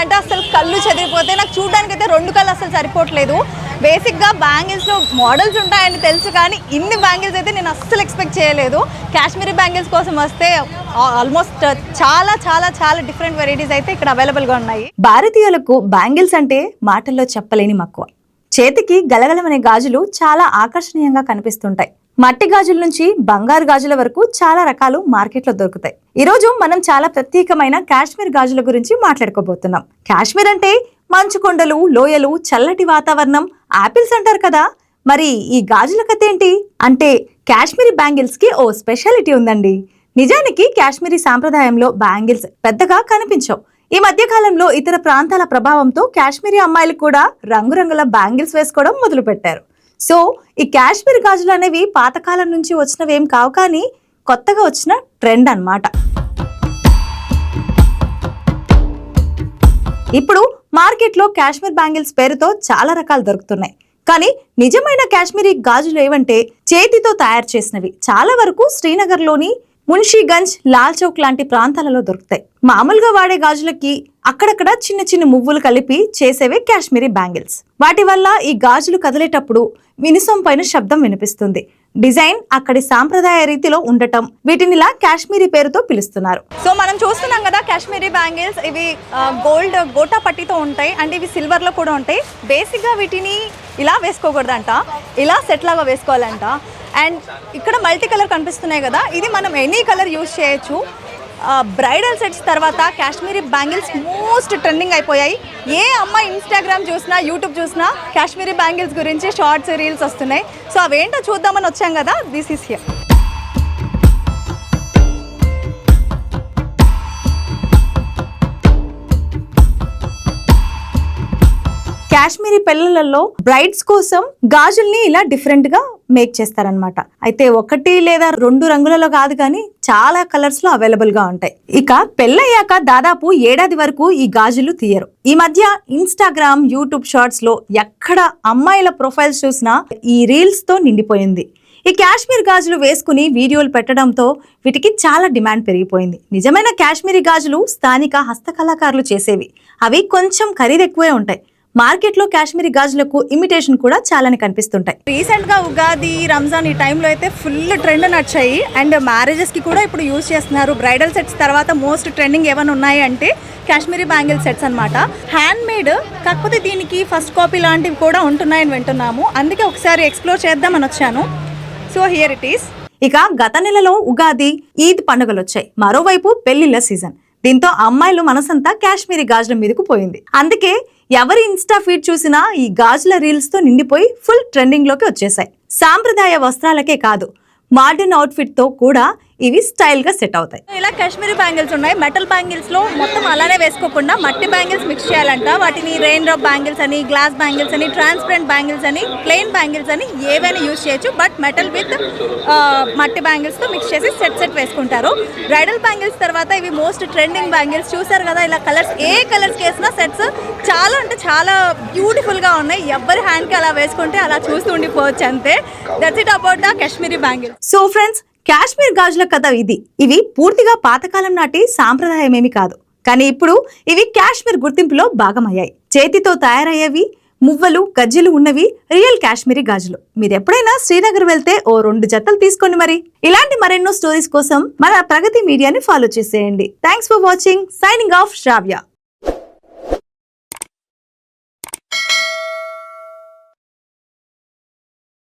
అంటే అసలు కళ్ళు చెదిరిపోతే. నాకు చూడడానికి అయితే 2 కళ్ళు అసలు సరిపోవట్లేదు. బేసిక్గా బ్యాంగిల్స్లో మోడల్స్ ఉంటాయని తెలుసు, కానీ ఇన్ని బ్యాంగిల్స్ అయితే నేను అస్సలు ఎక్స్పెక్ట్ చేయలేదు. కాశ్మీరీ బ్యాంగిల్స్ కోసం వస్తే ఆల్మోస్ట్ చాలా చాలా చాలా డిఫరెంట్ వెరైటీస్ అయితే ఇక్కడ అవైలబుల్గా ఉన్నాయి. భారతీయులకు బ్యాంగిల్స్ అంటే మాటల్లో చెప్పలేని మక్కువ. చేతికి గలగలమనే గాజులు చాలా ఆకర్షణీయంగా కనిపిస్తుంటాయి. మట్టి గాజుల నుంచి బంగారు గాజుల వరకు చాలా రకాలు మార్కెట్లో దొరుకుతాయి. ఈ రోజు మనం చాలా ప్రత్యేకమైన కాశ్మీర్ గాజుల గురించి మాట్లాడుకోబోతున్నాం. కాశ్మీర్ అంటే మంచు కొండలు, లోయలు, చల్లటి వాతావరణం, ఆపిల్స్ అంటారు కదా. మరి ఈ గాజుల కథ ఏంటి అంటే కాశ్మీరీ బ్యాంగిల్స్ కి ఓ స్పెషాలిటీ ఉందండి. నిజానికి కాశ్మీరీ సాంప్రదాయంలో బ్యాంగిల్స్ పెద్దగా కనిపించవు. ఈ మధ్య కాలంలో ఇతర ప్రాంతాల ప్రభావంతో కాశ్మీరీ అమ్మాయిలు కూడా రంగురంగుల బ్యాంగిల్స్ వేసుకోవడం మొదలు పెట్టారు. సో ఈ కాశ్మీర్ గాజులు అనేవి పాతకాలం నుంచి వచ్చినవేం కావు, కానీ కొత్తగా వచ్చిన ట్రెండ్ అన్నమాట. ఇప్పుడు మార్కెట్లో కాశ్మీర్ బ్యాంగిల్స్ పేరుతో చాలా రకాలు దొరుకుతున్నాయి. కానీ నిజమైన కాశ్మీరీ గాజులు ఏవంటే చేతితో తయారు చేసినవి. చాలా వరకు శ్రీనగర్లోని మున్షీగంజ్, లాల్ చౌక్ లాంటి ప్రాంతాలలో దొరుకుతాయి. మామూలుగా వాడే గాజులకి అక్కడక్కడ చిన్న చిన్న మువ్వులు కలిపి చేసేవే కాశ్మీరీ బ్యాంగిల్స్. వాటి వల్ల ఈ గాజులు కదిలేటప్పుడు వినిసం పైన శబ్దం వినిపిస్తుంది. డిజైన్ అక్కడి సాంప్రదాయ రీతిలో ఉండటం వీటినిలా కాశ్మీరీ పేరుతో పిలుస్తున్నారు. సో మనం చూస్తున్నాం కదా కాశ్మీరీ బ్యాంగిల్స్. ఇవి గోల్డ్ గోటా పట్టితో ఉంటాయి అండ్ ఇవి సిల్వర్లో కూడా ఉంటాయి. బేసిక్గా వీటిని ఇలా వేసుకోకూడదంట, ఇలా సెట్ లాగా వేసుకోవాలంట. అండ్ ఇక్కడ మల్టీ కలర్ కనిపిస్తున్నాయి కదా, ఇది మనం ఎనీ కలర్ యూజ్ చేయొచ్చు. బ్రైడల్ సెట్స్ తర్వాత కాశ్మీరీ బ్యాంగిల్స్ మోస్ట్ ట్రెండింగ్ అయిపోయాయి. ఏ అమ్మాయి ఇన్స్టాగ్రామ్ చూసినా, యూట్యూబ్ చూసినా కాశ్మీరీ బ్యాంగిల్స్ గురించి షార్ట్స్, రీల్స్ వస్తున్నాయి. సో అవేంటో చూద్దామని వచ్చాం కదా, దిస్ ఈస్ హియర్. కాశ్మీరీ పెళ్లిళ్లలో బ్రైడ్స్ కోసం గాజుల్ని ఇలా డిఫరెంట్ గా మేక్ చేస్తారనమాట. అయితే 1 లేదా 2 రంగులలో కాదు, కానీ చాలా కలర్స్ లో అవైలబుల్ గా ఉంటాయి. ఇక పెళ్ళయ్యాక దాదాపు 1 ఏడాది వరకు ఈ గాజులు తీయరు. ఈ మధ్య ఇన్స్టాగ్రామ్, యూట్యూబ్ షార్ట్స్ లో ఎక్కడ అమ్మాయిల ప్రొఫైల్స్ చూసినా ఈ రీల్స్ తో నిండిపోయింది. ఈ కాశ్మీర్ గాజులు వేసుకుని వీడియోలు పెట్టడంతో వీటికి చాలా డిమాండ్ పెరిగిపోయింది. నిజమైన కాశ్మీరీ గాజులు స్థానిక హస్తకళాకారులు చేసేవి. అవి కొంచెం ఖరీదు ఎక్కువే ఉంటాయి. మార్కెట్లో కాశ్మీరీ గాజులకు ఇమిటేషన్ కూడా చాలానే కనిపిస్తుంటాయి. రీసెంట్ గా ఉగాది, రంజాన్ ఈ టైంలో అయితే ఫుల్ ట్రెండ్ నచ్చాయి. అండ్ మ్యారేజెస్ కి కూడా ఇప్పుడు యూజ్ చేస్తున్నారు. బ్రైడల్ సెట్స్ తర్వాత మోస్ట్ ట్రెండింగ్ ఏమైనా ఉన్నాయి అంటే కాశ్మీరీ బ్యాంగిల్ సెట్స్ అన్నమాట. హ్యాండ్ మేడ్, కాకపోతే దీనికి ఫస్ట్ కాపీ లాంటివి కూడా ఉంటున్నాయని వింటున్నాము. అందుకే ఒకసారి ఎక్స్ప్లోర్ చేద్దామని వచ్చాను. So here it is. ఇక గత నెలలో ఉగాది, ఈద్ పండుగలు వచ్చాయి. మరోవైపు పెళ్లిళ్ళ సీజన్. దీంతో అమ్మాయిలు మనసంతా కాశ్మీరీ గాజుల మీదకు పోయింది. అందుకే ఎవరి ఇన్స్టా ఫీడ్ చూసినా ఈ గాజుల రీల్స్ తో నిండిపోయి ఫుల్ ట్రెండింగ్ లోకి వచ్చేసాయి. సాంప్రదాయ వస్త్రాలకే కాదు, మోడర్న్ అవుట్ఫిట్ తో కూడా ఇవి స్టైల్ గా సెట్ అవుతాయి. ఇలా కాశ్మీరీ బ్యాంగిల్స్ ఉన్నాయి. మెటల్ బ్యాంగిల్స్ లో మొత్తం అలానే వేసుకోకుండా మట్టి బ్యాంగిల్స్ మిక్స్ చేయాలంట. వాటిని రెయిన్ డ్రాప్ బ్యాంగిల్స్ అని, గ్లాస్ బ్యాంగిల్స్ అని, ట్రాన్స్పరెంట్ బ్యాంగిల్స్ అని, ప్లెయిన్ బ్యాంగిల్స్ అని ఏవైనా యూజ్ చేయొచ్చు. బట్ మెటల్ విత్ మట్టి బ్యాంగిల్స్ తో మిక్స్ చేసి సెట్ వేసుకుంటారు. బ్రైడల్ బ్యాంగిల్స్ తర్వాత ఇవి మోస్ట్ ట్రెండింగ్ బ్యాంగిల్స్. చూసారు కదా, ఇలా కలర్స్, ఏ కలర్స్ వేసినా సెట్స్ చాలా అంటే చాలా బ్యూటిఫుల్ గా ఉన్నాయి. ఎవరి హ్యాండ్ కి అలా వేసుకుంటే అలా చూస్తూ ఉండిపోవచ్చు అంతే. That's it about the Kashmiri bangle. So friends, Kashmir గాజుల కథ ఇది. ఇవి పూర్తిగా పాతకాలం నాటి సాంప్రదాయమేమి కాదు, కానీ ఇప్పుడు ఇవి కాశ్మీర్ గుర్తింపులో భాగమయ్యాయి. చేతితో తయారయ్యేవి, మువ్వలు, గజ్జెలు ఉన్నవి రియల్ కాశ్మీరీ గాజులు. మీరు ఎప్పుడైనా శ్రీనగర్ వెళ్తే ఓ 2 జతలు తీసుకోండి. మరి ఇలాంటి మరెన్నో స్టోరీస్ కోసం మన ప్రగతి మీడియాని ఫాలో చేసేయండి. Thanks for watching. Signing off, Sravya.